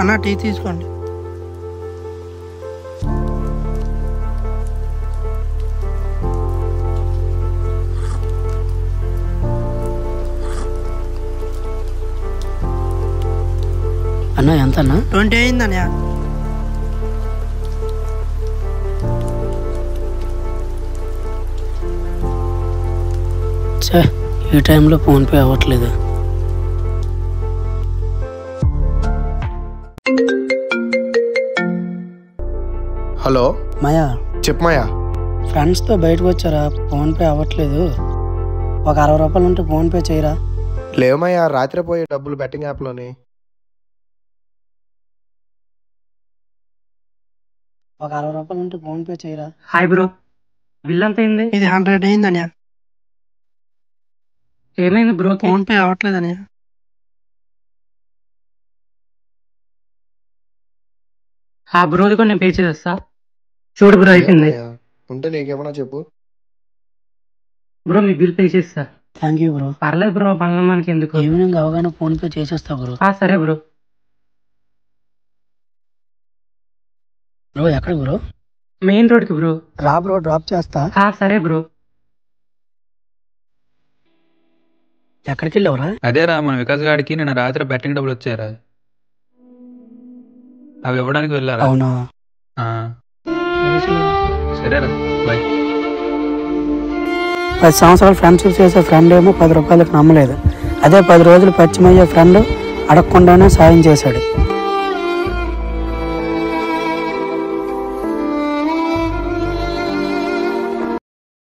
అన్న టీ తీసుకోండి. అన్న ఎంత అన్న? 20 అయిందన్నయ్య. ఈ టైంలో ఫోన్పే అవ్వట్లేదు. హలో మాయా, చెప్పు మాయా. ఫ్రెండ్స్తో బయటకు వచ్చారా? ఫోన్పే అవ్వట్లేదు. ఒక 60 రూపాయలు ఉంటే ఫోన్పే చేయరా? లేవమయ్యా, రాత్రి పోయే డబ్బులు బెట్టింగ్ యాప్లోని. ఒక 60 రూపాయలు ఉంటే ఫోన్పే చేయరా? హాయ్ బ్రో, బిల్ ఎంత అయింది? ఇది 100 అయిందన్నయ్య. ఏమైంది బ్రో? ఫోన్పే అవ్వట్లేదన్నయ్య. ఆ బ్రోది కూడా నేను పే చేస్తా. చూడు బ్రో, అయిపోయింది. ఉంటే నీకేమన్నా చెప్పు. బ్రో మీ బిల్ పే చేస్తా. Thank you bro. పర్లేదు బ్రో, పనులు మనకి ఎందుకు. ఈవినింగ్ అవగానే ఫోన్పే చేసేస్తా బ్రో. సరే బ్రో. బ్రో ఎక్కడ బ్రో? మెయిన్ రోడ్కి బ్రో. రా బ్రో, డ్రాప్ చేస్తా. సరే బ్రో. ఎక్కడికి వెళ్ళావురా? అదేరా మన వికాస్ గాడికి నిన్న రాత్రి బెట్టింగ్ డబ్బులు వచ్చారా, అవి ఇవ్వడానికి వెళ్ళారా? అవునా? సరేరా, బాయ్. 10 సంవత్సరాలు ఫ్రెండ్షిప్ చేసే ఫ్రెండ్ ఏమో 10 రూపాయలకు నమ్మలేదు. అదే 10 రోజులు పరిచయం అయ్యే ఫ్రెండ్ అడగకుండానే సాయం చేశాడు.